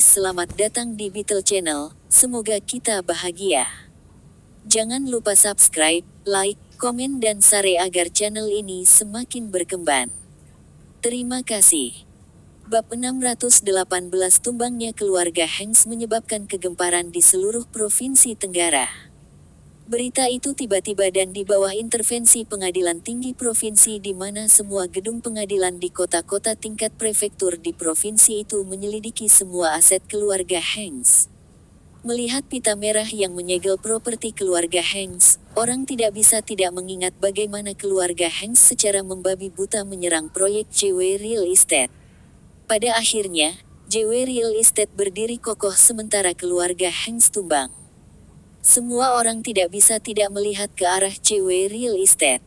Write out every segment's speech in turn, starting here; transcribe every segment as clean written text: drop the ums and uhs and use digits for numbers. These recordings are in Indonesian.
Selamat datang di Beetle Channel, semoga kita bahagia. Jangan lupa subscribe, like, komen dan share agar channel ini semakin berkembang. Terima kasih. Bab 618 tumbangnya keluarga Hanks menyebabkan kegemparan di seluruh provinsi Tenggara. Berita itu tiba-tiba dan di bawah intervensi Pengadilan Tinggi Provinsi di mana semua gedung pengadilan di kota-kota tingkat prefektur di provinsi itu menyelidiki semua aset keluarga Hanks. Melihat pita merah yang menyegel properti keluarga Hanks, orang tidak bisa tidak mengingat bagaimana keluarga Hanks secara membabi buta menyerang proyek JW Real Estate. Pada akhirnya, JW Real Estate berdiri kokoh sementara keluarga Hanks tumbang. Semua orang tidak bisa tidak melihat ke arah JW Real Estate.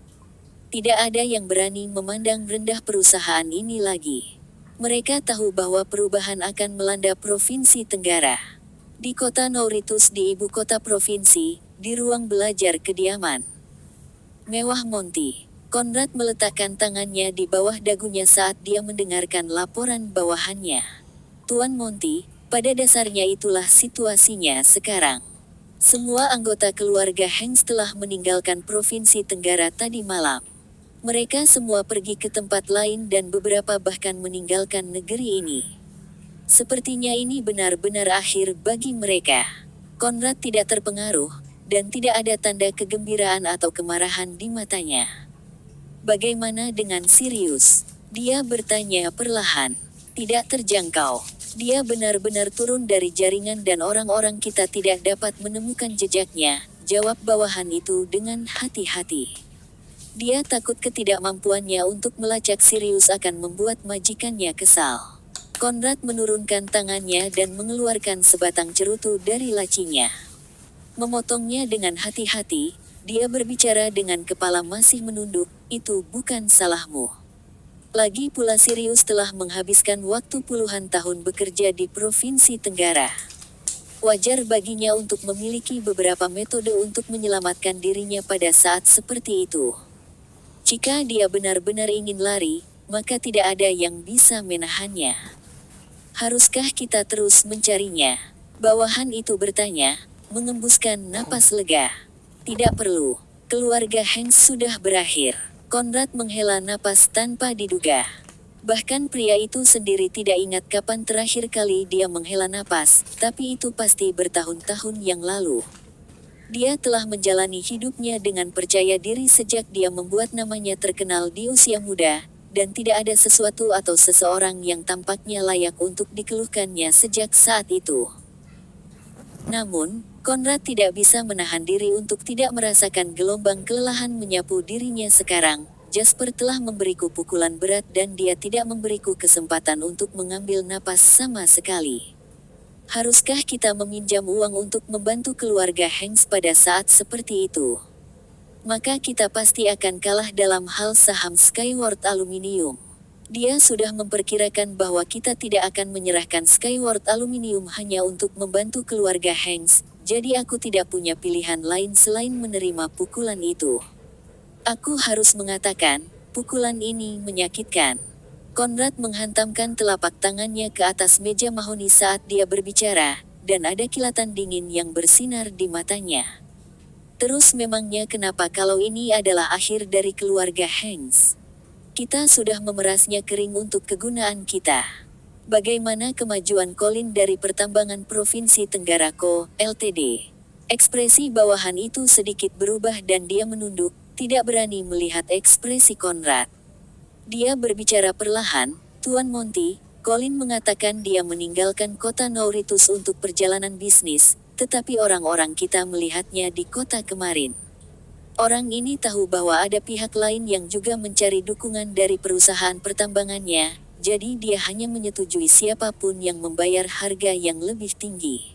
Tidak ada yang berani memandang rendah perusahaan ini lagi. Mereka tahu bahwa perubahan akan melanda Provinsi Tenggara. Di kota Mauritius di ibu kota provinsi, di ruang belajar kediaman mewah Monty, Conrad meletakkan tangannya di bawah dagunya saat dia mendengarkan laporan bawahannya. Tuan Monty, pada dasarnya itulah situasinya sekarang. Semua anggota keluarga Hanks telah meninggalkan Provinsi Tenggara tadi malam. Mereka semua pergi ke tempat lain dan beberapa bahkan meninggalkan negeri ini. Sepertinya ini benar-benar akhir bagi mereka. Conrad tidak terpengaruh, dan tidak ada tanda kegembiraan atau kemarahan di matanya. Bagaimana dengan Sirius? Dia bertanya perlahan. Tidak terjangkau. Dia benar-benar turun dari jaringan dan orang-orang kita tidak dapat menemukan jejaknya, jawab bawahan itu dengan hati-hati. Dia takut ketidakmampuannya untuk melacak Sirius akan membuat majikannya kesal. Conrad menurunkan tangannya dan mengeluarkan sebatang cerutu dari lacinya. Memotongnya dengan hati-hati, dia berbicara dengan kepala masih menunduk, itu bukan salahmu. Lagi pula Sirius telah menghabiskan waktu puluhan tahun bekerja di Provinsi Tenggara. Wajar baginya untuk memiliki beberapa metode untuk menyelamatkan dirinya pada saat seperti itu. Jika dia benar-benar ingin lari, maka tidak ada yang bisa menahannya. Haruskah kita terus mencarinya? Bawahan itu bertanya, mengembuskan napas lega. Tidak perlu. Keluarga Hanks sudah berakhir. Conrad menghela napas tanpa diduga. Bahkan pria itu sendiri tidak ingat kapan terakhir kali dia menghela napas, tapi itu pasti bertahun-tahun yang lalu. Dia telah menjalani hidupnya dengan percaya diri sejak dia membuat namanya terkenal di usia muda, dan tidak ada sesuatu atau seseorang yang tampaknya layak untuk dikeluhkannya sejak saat itu. Namun, Conrad tidak bisa menahan diri untuk tidak merasakan gelombang kelelahan menyapu dirinya sekarang. Jasper telah memberiku pukulan berat dan dia tidak memberiku kesempatan untuk mengambil napas sama sekali. Haruskah kita meminjam uang untuk membantu keluarga Hanks pada saat seperti itu? Maka kita pasti akan kalah dalam hal saham Skyward Aluminium. Dia sudah memperkirakan bahwa kita tidak akan menyerahkan Skyward Aluminium hanya untuk membantu keluarga Hanks, jadi aku tidak punya pilihan lain selain menerima pukulan itu. Aku harus mengatakan, pukulan ini menyakitkan. Conrad menghantamkan telapak tangannya ke atas meja mahoni saat dia berbicara, dan ada kilatan dingin yang bersinar di matanya. Terus memangnya kenapa kalau ini adalah akhir dari keluarga Hanks? Kita sudah memerasnya kering untuk kegunaan kita. Bagaimana kemajuan Colin dari Pertambangan Provinsi Tenggara Co., Ltd. Ekspresi bawahan itu sedikit berubah dan dia menunduk, tidak berani melihat ekspresi Conrad. Dia berbicara perlahan, Tuan Monty, Colin mengatakan dia meninggalkan kota Mauritius untuk perjalanan bisnis, tetapi orang-orang kita melihatnya di kota kemarin. Orang ini tahu bahwa ada pihak lain yang juga mencari dukungan dari perusahaan pertambangannya, jadi dia hanya menyetujui siapapun yang membayar harga yang lebih tinggi.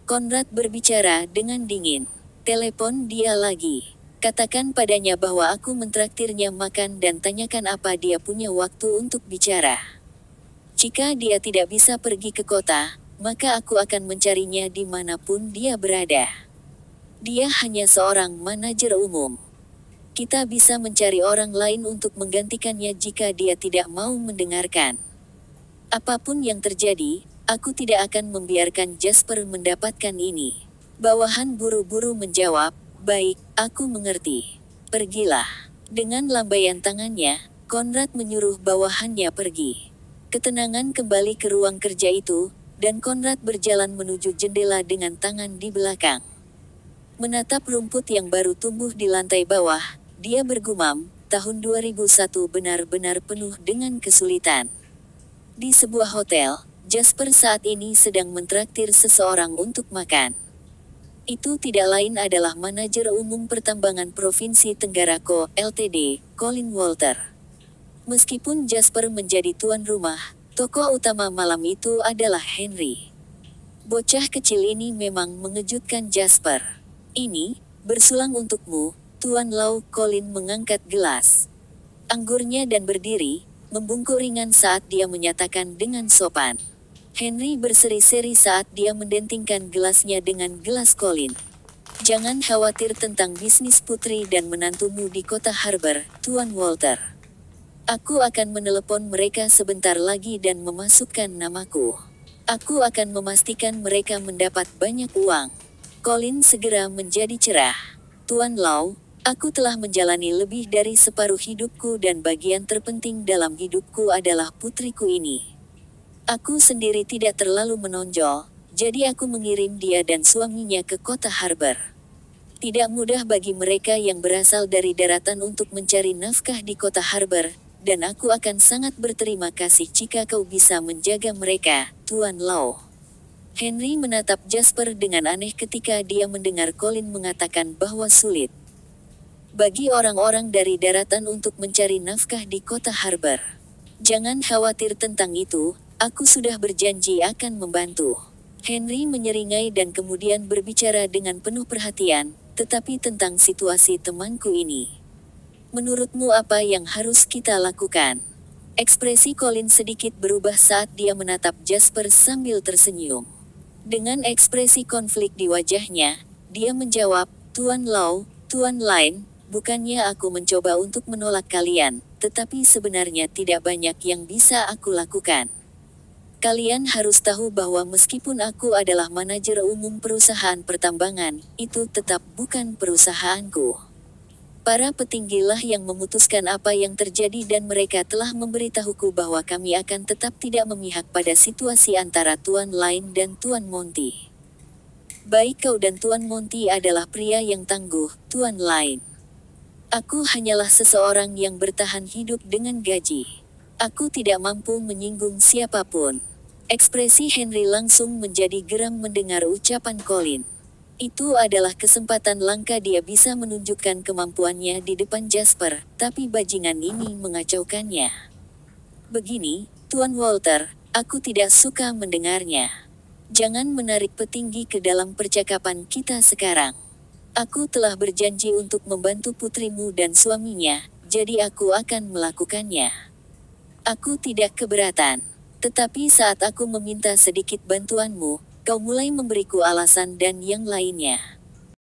Conrad berbicara dengan dingin. Telepon dia lagi. Katakan padanya bahwa aku mentraktirnya makan dan tanyakan apa dia punya waktu untuk bicara. Jika dia tidak bisa pergi ke kota, maka aku akan mencarinya dimanapun dia berada. Dia hanya seorang manajer umum. Kita bisa mencari orang lain untuk menggantikannya jika dia tidak mau mendengarkan. Apapun yang terjadi, aku tidak akan membiarkan Jasper mendapatkan ini. Bawahan buru-buru menjawab, baik, aku mengerti. Pergilah. Dengan lambaian tangannya, Konrad menyuruh bawahannya pergi. Ketenangan kembali ke ruang kerja itu, dan Konrad berjalan menuju jendela dengan tangan di belakang. Menatap rumput yang baru tumbuh di lantai bawah, dia bergumam, tahun 2001 benar-benar penuh dengan kesulitan. Di sebuah hotel, Jasper saat ini sedang mentraktir seseorang untuk makan. Itu tidak lain adalah manajer umum Pertambangan Provinsi Tenggaraco, Ltd, Colin Walter. Meskipun Jasper menjadi tuan rumah, tokoh utama malam itu adalah Henry. Bocah kecil ini memang mengejutkan Jasper. Ini, bersulang untukmu, Tuan Lau. Colin mengangkat gelas anggurnya dan berdiri, membungkuk ringan saat dia menyatakan dengan sopan. Henry berseri-seri saat dia mendentingkan gelasnya dengan gelas Colin. Jangan khawatir tentang bisnis putri dan menantumu di kota Harbor, Tuan Walter. Aku akan menelepon mereka sebentar lagi dan memasukkan namaku. Aku akan memastikan mereka mendapat banyak uang. Colin segera menjadi cerah. Tuan Lau, aku telah menjalani lebih dari separuh hidupku dan bagian terpenting dalam hidupku adalah putriku ini. Aku sendiri tidak terlalu menonjol, jadi aku mengirim dia dan suaminya ke kota Harbor. Tidak mudah bagi mereka yang berasal dari daratan untuk mencari nafkah di kota Harbor, dan aku akan sangat berterima kasih jika kau bisa menjaga mereka, Tuan Lau. Henry menatap Jasper dengan aneh ketika dia mendengar Colin mengatakan bahwa sulit bagi orang-orang dari daratan untuk mencari nafkah di kota Harbor. Jangan khawatir tentang itu, aku sudah berjanji akan membantu. Henry menyeringai dan kemudian berbicara dengan penuh perhatian, tetapi tentang situasi temanku ini. Menurutmu apa yang harus kita lakukan? Ekspresi Colin sedikit berubah saat dia menatap Jasper sambil tersenyum. Dengan ekspresi konflik di wajahnya, dia menjawab, Tuan Lau, Tuan Lin, bukannya aku mencoba untuk menolak kalian, tetapi sebenarnya tidak banyak yang bisa aku lakukan. Kalian harus tahu bahwa meskipun aku adalah manajer umum perusahaan pertambangan, itu tetap bukan perusahaanku. Para petinggilah yang memutuskan apa yang terjadi dan mereka telah memberitahuku bahwa kami akan tetap tidak memihak pada situasi antara Tuan Lin dan Tuan Monty. Baik kau dan Tuan Monty adalah pria yang tangguh, Tuan Lin. Aku hanyalah seseorang yang bertahan hidup dengan gaji. Aku tidak mampu menyinggung siapapun. Ekspresi Henry langsung menjadi geram mendengar ucapan Colin. Itu adalah kesempatan langka dia bisa menunjukkan kemampuannya di depan Jasper, tapi bajingan ini mengacaukannya. Begini, Tuan Walter, aku tidak suka mendengarnya. Jangan menarik petinggi ke dalam percakapan kita sekarang. Aku telah berjanji untuk membantu putrimu dan suaminya, jadi aku akan melakukannya. Aku tidak keberatan. Tetapi saat aku meminta sedikit bantuanmu, kau mulai memberiku alasan dan yang lainnya.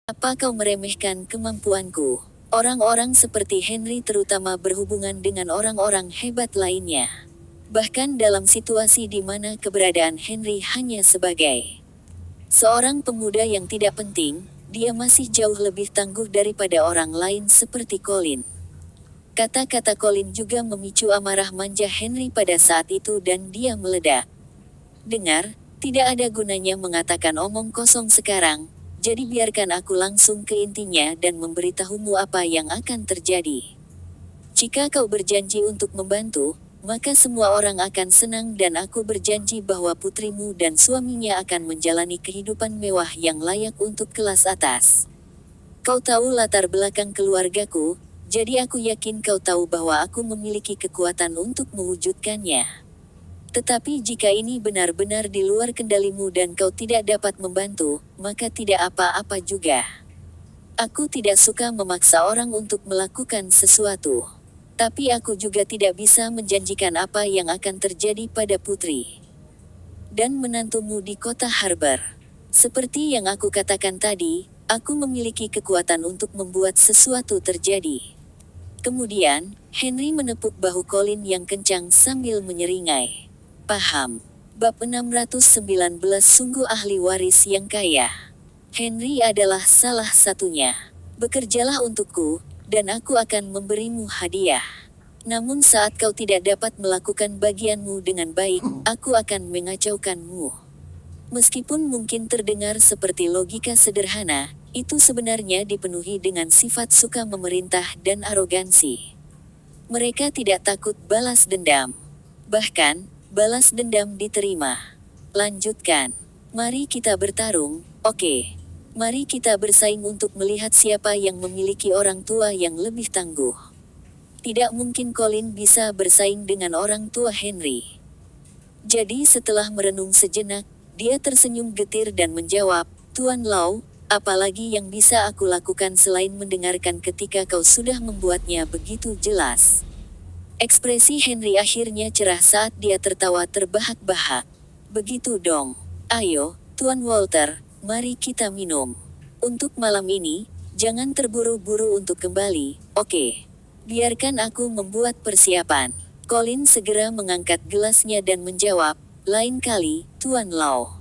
Apa kau meremehkan kemampuanku? Orang-orang seperti Henry terutama berhubungan dengan orang-orang hebat lainnya. Bahkan dalam situasi di mana keberadaan Henry hanya sebagai seorang pemuda yang tidak penting, dia masih jauh lebih tangguh daripada orang lain seperti Colin. Kata-kata Colin juga memicu amarah manja Henry pada saat itu dan dia meledak. Dengar, tidak ada gunanya mengatakan omong kosong sekarang, jadi biarkan aku langsung ke intinya dan memberitahumu apa yang akan terjadi. Jika kau berjanji untuk membantu, maka semua orang akan senang dan aku berjanji bahwa putrimu dan suaminya akan menjalani kehidupan mewah yang layak untuk kelas atas. Kau tahu latar belakang keluargaku, jadi aku yakin kau tahu bahwa aku memiliki kekuatan untuk mewujudkannya. Tetapi jika ini benar-benar di luar kendalimu dan kau tidak dapat membantu, maka tidak apa-apa juga. Aku tidak suka memaksa orang untuk melakukan sesuatu. Tapi aku juga tidak bisa menjanjikan apa yang akan terjadi pada putri dan menantumu di kota Harbor. Seperti yang aku katakan tadi, aku memiliki kekuatan untuk membuat sesuatu terjadi. Kemudian, Henry menepuk bahu Colin yang kencang sambil menyeringai. Paham. Bab 619 sungguh ahli waris yang kaya. Henry adalah salah satunya. Bekerjalah untukku, dan aku akan memberimu hadiah. Namun saat kau tidak dapat melakukan bagianmu dengan baik, aku akan mengacaukanmu. Meskipun mungkin terdengar seperti logika sederhana, itu sebenarnya dipenuhi dengan sifat suka memerintah dan arogansi. Mereka tidak takut balas dendam. Bahkan, balas dendam diterima. Lanjutkan. Mari kita bertarung, oke. Mari kita bersaing untuk melihat siapa yang memiliki orang tua yang lebih tangguh. Tidak mungkin Colin bisa bersaing dengan orang tua Henry. Jadi setelah merenung sejenak, dia tersenyum getir dan menjawab, Tuan Law, apalagi yang bisa aku lakukan selain mendengarkan ketika kau sudah membuatnya begitu jelas. Ekspresi Henry akhirnya cerah saat dia tertawa terbahak-bahak. Begitu dong. Ayo, Tuan Walter, mari kita minum. Untuk malam ini, jangan terburu-buru untuk kembali, oke? Biarkan aku membuat persiapan. Colin segera mengangkat gelasnya dan menjawab, lain kali, Tuan Law.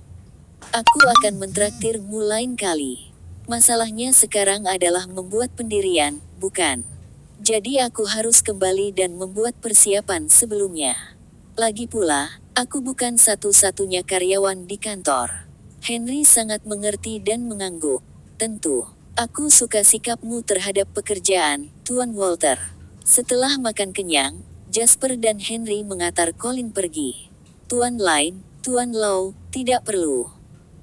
Aku akan mentraktirmu lain kali. Masalahnya sekarang adalah membuat pendirian, bukan? Jadi aku harus kembali dan membuat persiapan sebelumnya. Lagi pula, aku bukan satu-satunya karyawan di kantor. Henry sangat mengerti dan mengangguk. Tentu, aku suka sikapmu terhadap pekerjaan, Tuan Walter. Setelah makan kenyang, Jasper dan Henry mengantar Colin pergi. Tuan Lyne, Tuan Law, tidak perlu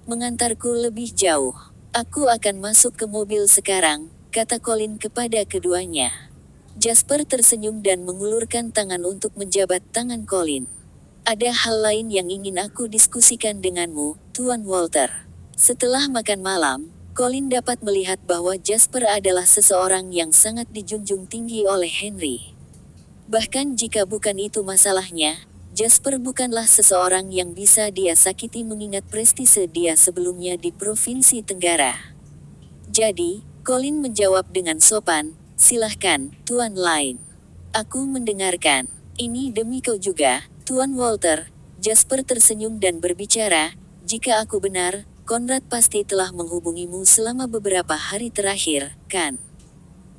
mengantarku lebih jauh. Aku akan masuk ke mobil sekarang, kata Colin kepada keduanya. Jasper tersenyum dan mengulurkan tangan untuk menjabat tangan Colin. Ada hal lain yang ingin aku diskusikan denganmu, Tuan Walter. Setelah makan malam, Colin dapat melihat bahwa Jasper adalah seseorang yang sangat dijunjung tinggi oleh Henry. Bahkan jika bukan itu masalahnya, Jasper bukanlah seseorang yang bisa dia sakiti mengingat prestise dia sebelumnya di Provinsi Tenggara. Jadi, Colin menjawab dengan sopan, silahkan, Tuan Lyne. Aku mendengarkan. Ini demi kau juga, Tuan Walter. Jasper tersenyum dan berbicara, jika aku benar, Conrad pasti telah menghubungimu selama beberapa hari terakhir, kan?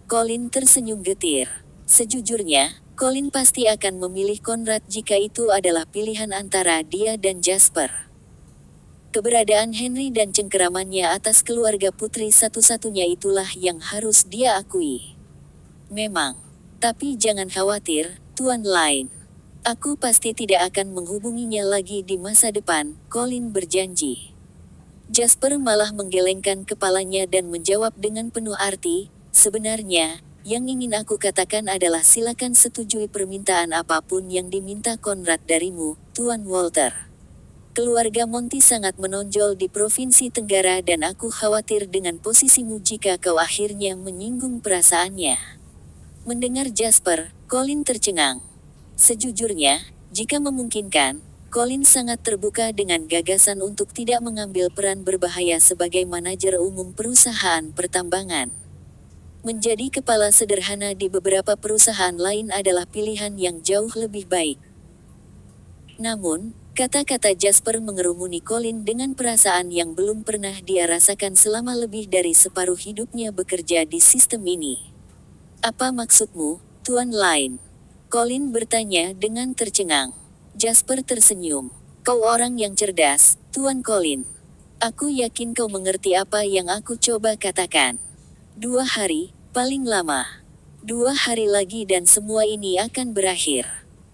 Colin tersenyum getir. Sejujurnya, Colin pasti akan memilih Conrad jika itu adalah pilihan antara dia dan Jasper. Keberadaan Henry dan cengkeramannya atas keluarga putri satu-satunya itulah yang harus dia akui. Memang. Tapi jangan khawatir, Tuan Lyne. Aku pasti tidak akan menghubunginya lagi di masa depan, Colin berjanji. Jasper malah menggelengkan kepalanya dan menjawab dengan penuh arti, sebenarnya, yang ingin aku katakan adalah silakan setujui permintaan apapun yang diminta Conrad darimu, Tuan Walter. Keluarga Monty sangat menonjol di Provinsi Tenggara dan aku khawatir dengan posisimu jika kau akhirnya menyinggung perasaannya. Mendengar Jasper, Colin tercengang. Sejujurnya, jika memungkinkan, Colin sangat terbuka dengan gagasan untuk tidak mengambil peran berbahaya sebagai manajer umum perusahaan pertambangan. Menjadi kepala sederhana di beberapa perusahaan lain adalah pilihan yang jauh lebih baik. Namun, kata-kata Jasper mengerumuni Colin dengan perasaan yang belum pernah dia rasakan selama lebih dari separuh hidupnya bekerja di sistem ini. Apa maksudmu, Tuan Lyne? Colin bertanya dengan tercengang. Jasper tersenyum. Kau orang yang cerdas, Tuan Colin. Aku yakin kau mengerti apa yang aku coba katakan. 2 hari, paling lama. 2 hari lagi dan semua ini akan berakhir.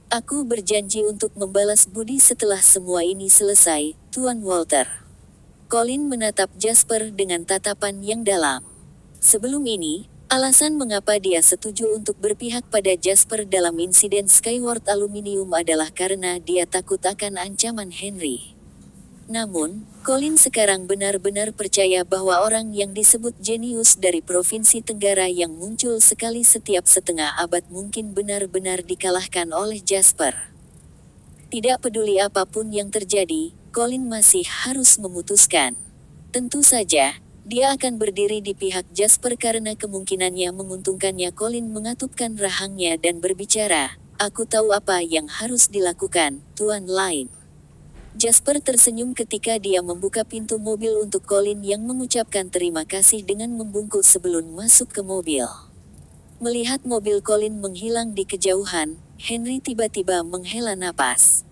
Aku berjanji untuk membalas budi setelah semua ini selesai, Tuan Walter. Colin menatap Jasper dengan tatapan yang dalam. Sebelum ini, alasan mengapa dia setuju untuk berpihak pada Jasper dalam insiden Skyward Aluminium adalah karena dia takut akan ancaman Henry. Namun, Colin sekarang benar-benar percaya bahwa orang yang disebut jenius dari Provinsi Tenggara yang muncul sekali setiap setengah abad mungkin benar-benar dikalahkan oleh Jasper. Tidak peduli apapun yang terjadi, Colin masih harus memutuskan. Tentu saja, dia akan berdiri di pihak Jasper karena kemungkinannya menguntungkannya. Colin mengatupkan rahangnya dan berbicara, aku tahu apa yang harus dilakukan, Tuan Lyne. Jasper tersenyum ketika dia membuka pintu mobil untuk Colin yang mengucapkan terima kasih dengan membungkuk sebelum masuk ke mobil. Melihat mobil Colin menghilang di kejauhan, Henry tiba-tiba menghela napas.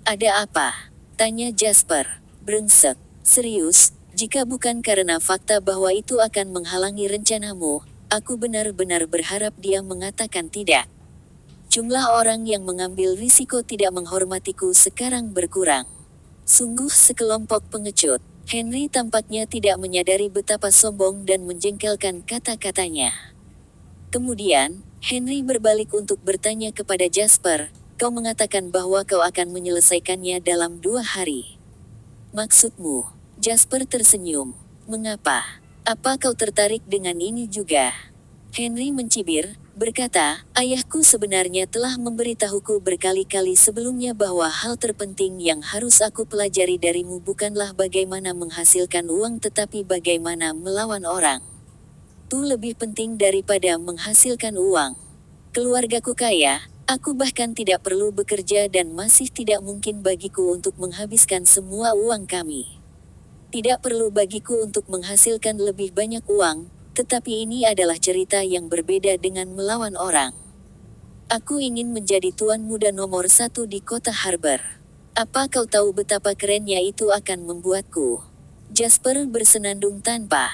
"Ada apa?" tanya Jasper. "Brengsek, serius, jika bukan karena fakta bahwa itu akan menghalangi rencanamu, aku benar-benar berharap dia mengatakan tidak. Jumlah orang yang mengambil risiko tidak menghormatiku sekarang berkurang." Sungguh sekelompok pengecut. Henry tampaknya tidak menyadari betapa sombong dan menjengkelkan kata-katanya. Kemudian, Henry berbalik untuk bertanya kepada Jasper, "Kau mengatakan bahwa kau akan menyelesaikannya dalam 2 hari. Maksudmu?" Jasper tersenyum. "Mengapa? Apa kau tertarik dengan ini juga?" Henry mencibir, berkata, "Ayahku sebenarnya telah memberitahuku berkali-kali sebelumnya bahwa hal terpenting yang harus aku pelajari darimu bukanlah bagaimana menghasilkan uang tetapi bagaimana melawan orang. Itu lebih penting daripada menghasilkan uang. Keluargaku kaya, aku bahkan tidak perlu bekerja dan masih tidak mungkin bagiku untuk menghabiskan semua uang kami. Tidak perlu bagiku untuk menghasilkan lebih banyak uang. Tetapi ini adalah cerita yang berbeda dengan melawan orang. Aku ingin menjadi tuan muda nomor 1 di kota Harbor. Apa kau tahu betapa kerennya itu akan membuatku?" Jasper bersenandung tanpa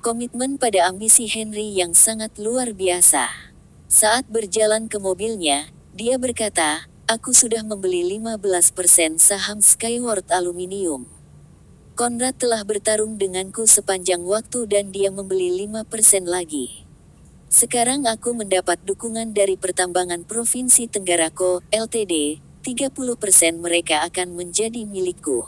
komitmen pada ambisi Henry yang sangat luar biasa. Saat berjalan ke mobilnya, dia berkata, "Aku sudah membeli 15% saham Skyward Aluminium. Konrad telah bertarung denganku sepanjang waktu dan dia membeli 5% lagi. Sekarang aku mendapat dukungan dari Pertambangan Provinsi Tenggaraco, Ltd, 30% mereka akan menjadi milikku.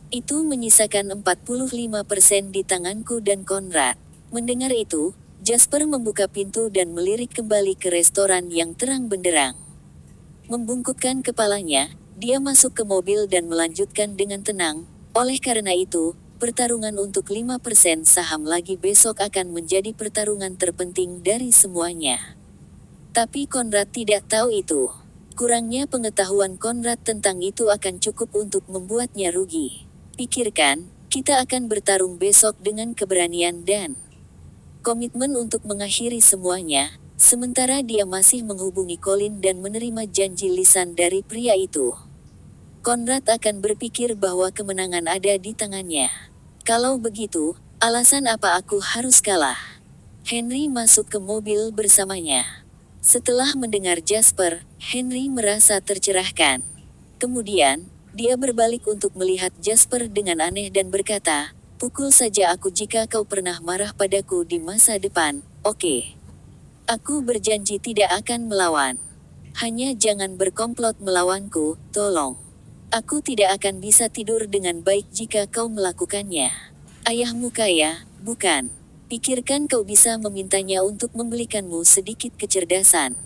Itu menyisakan 45% di tanganku dan Konrad." Mendengar itu, Jasper membuka pintu dan melirik kembali ke restoran yang terang benderang. Membungkukkan kepalanya, dia masuk ke mobil dan melanjutkan dengan tenang, "Oleh karena itu, pertarungan untuk 5% saham lagi besok akan menjadi pertarungan terpenting dari semuanya." Tapi Konrad tidak tahu itu. Kurangnya pengetahuan Konrad tentang itu akan cukup untuk membuatnya rugi. "Pikirkan, kita akan bertarung besok dengan keberanian dan komitmen untuk mengakhiri semuanya." Sementara dia masih menghubungi Colin dan menerima janji lisan dari pria itu. Konrad akan berpikir bahwa kemenangan ada di tangannya. "Kalau begitu, alasan apa aku harus kalah?" Henry masuk ke mobil bersamanya. Setelah mendengar Jasper, Henry merasa tercerahkan. Kemudian, dia berbalik untuk melihat Jasper dengan aneh dan berkata, "Pukul saja aku jika kau pernah marah padaku di masa depan, oke? Aku berjanji tidak akan melawan. Hanya jangan berkomplot melawanku, tolong. Aku tidak akan bisa tidur dengan baik jika kau melakukannya. Ayahmu kaya, bukan? Pikirkan kau bisa memintanya untuk membelikanmu sedikit kecerdasan."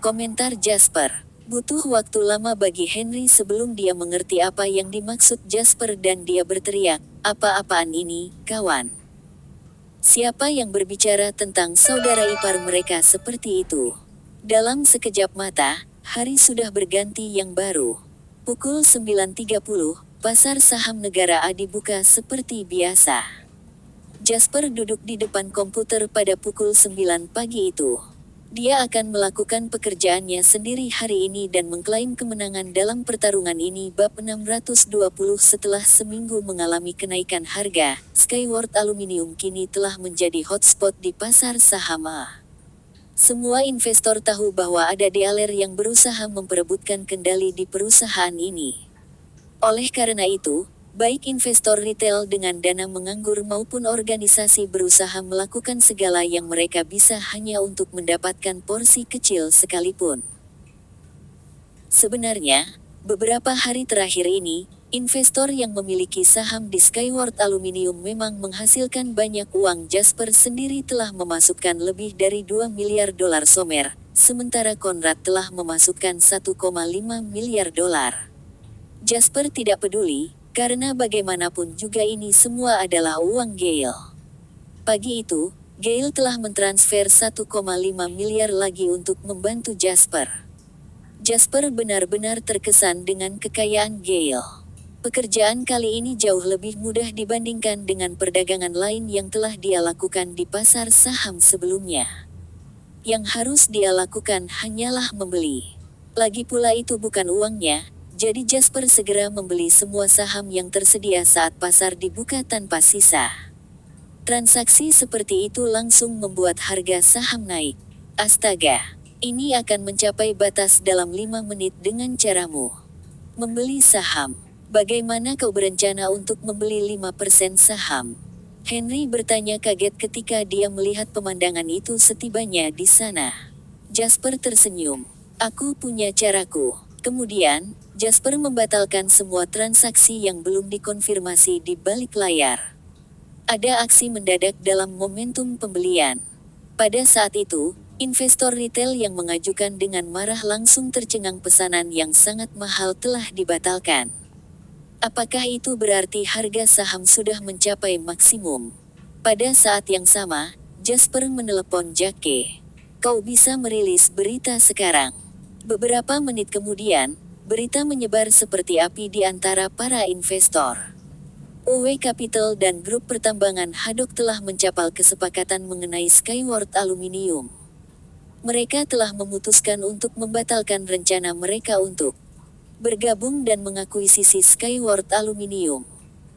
Komentar Jasper. Butuh waktu lama bagi Henry sebelum dia mengerti apa yang dimaksud Jasper dan dia berteriak, "Apa-apaan ini, kawan? Siapa yang berbicara tentang saudara ipar mereka seperti itu?" Dalam sekejap mata, hari sudah berganti yang baru. Pukul 9.30, pasar saham negara A dibuka seperti biasa. Jasper duduk di depan komputer pada pukul 9 pagi itu. Dia akan melakukan pekerjaannya sendiri hari ini dan mengklaim kemenangan dalam pertarungan ini bab 620 setelah seminggu mengalami kenaikan harga. Skyward Aluminium kini telah menjadi hotspot di pasar saham A. Semua investor tahu bahwa ada dealer yang berusaha memperebutkan kendali di perusahaan ini. Oleh karena itu, baik investor retail dengan dana menganggur maupun organisasi berusaha melakukan segala yang mereka bisa hanya untuk mendapatkan porsi kecil sekalipun. Sebenarnya, beberapa hari terakhir ini, investor yang memiliki saham di Skyward Aluminium memang menghasilkan banyak uang. Jasper sendiri telah memasukkan lebih dari 2 miliar dolar somer, sementara Konrad telah memasukkan 1,5 miliar dolar. Jasper tidak peduli, karena bagaimanapun juga ini semua adalah uang Gale. Pagi itu, Gale telah mentransfer 1,5 miliar lagi untuk membantu Jasper. Jasper benar-benar terkesan dengan kekayaan Gale. Pekerjaan kali ini jauh lebih mudah dibandingkan dengan perdagangan lain yang telah dia lakukan di pasar saham sebelumnya. Yang harus dia lakukan hanyalah membeli. Lagi pula itu bukan uangnya, jadi Jasper segera membeli semua saham yang tersedia saat pasar dibuka tanpa sisa. Transaksi seperti itu langsung membuat harga saham naik. Astaga, ini akan mencapai batas dalam 5 menit dengan caramu. Membeli saham. Bagaimana kau berencana untuk membeli 5% saham? Henry bertanya kaget ketika dia melihat pemandangan itu setibanya di sana. Jasper tersenyum. Aku punya caraku. Kemudian, Jasper membatalkan semua transaksi yang belum dikonfirmasi di balik layar. Ada aksi mendadak dalam momentum pembelian. Pada saat itu, investor retail yang mengajukan dengan marah langsung tercengang pesanan yang sangat mahal telah dibatalkan. Apakah itu berarti harga saham sudah mencapai maksimum? Pada saat yang sama, Jasper menelepon Jake. Kau bisa merilis berita sekarang. Beberapa menit kemudian, berita menyebar seperti api di antara para investor. OW Capital dan grup pertambangan Haddock telah mencapai kesepakatan mengenai Skyward Aluminium. Mereka telah memutuskan untuk membatalkan rencana mereka untuk bergabung dan mengakuisisi Skyward Aluminium.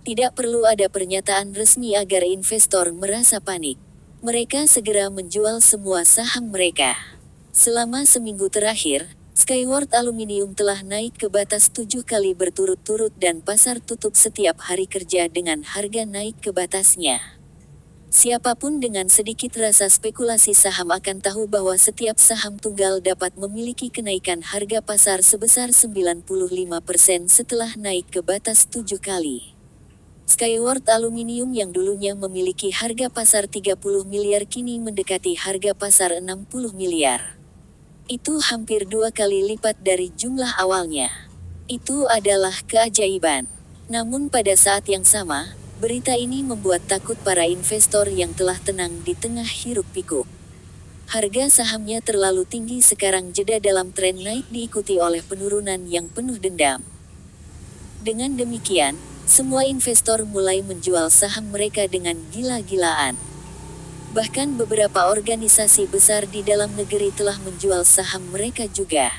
Tidak perlu ada pernyataan resmi agar investor merasa panik. Mereka segera menjual semua saham mereka. Selama seminggu terakhir, Skyward Aluminium telah naik ke batas 7 kali berturut-turut dan pasar tutup setiap hari kerja dengan harga naik ke batasnya. Siapapun dengan sedikit rasa spekulasi saham akan tahu bahwa setiap saham tunggal dapat memiliki kenaikan harga pasar sebesar 95% setelah naik ke batas 7 kali. Skyward Aluminium yang dulunya memiliki harga pasar 30 miliar kini mendekati harga pasar 60 miliar. Itu hampir 2 kali lipat dari jumlah awalnya. Itu adalah keajaiban. Namun pada saat yang sama, berita ini membuat takut para investor yang telah tenang di tengah hiruk-pikuk. Harga sahamnya terlalu tinggi sekarang jeda dalam tren naik diikuti oleh penurunan yang penuh dendam. Dengan demikian, semua investor mulai menjual saham mereka dengan gila-gilaan. Bahkan beberapa organisasi besar di dalam negeri telah menjual saham mereka juga.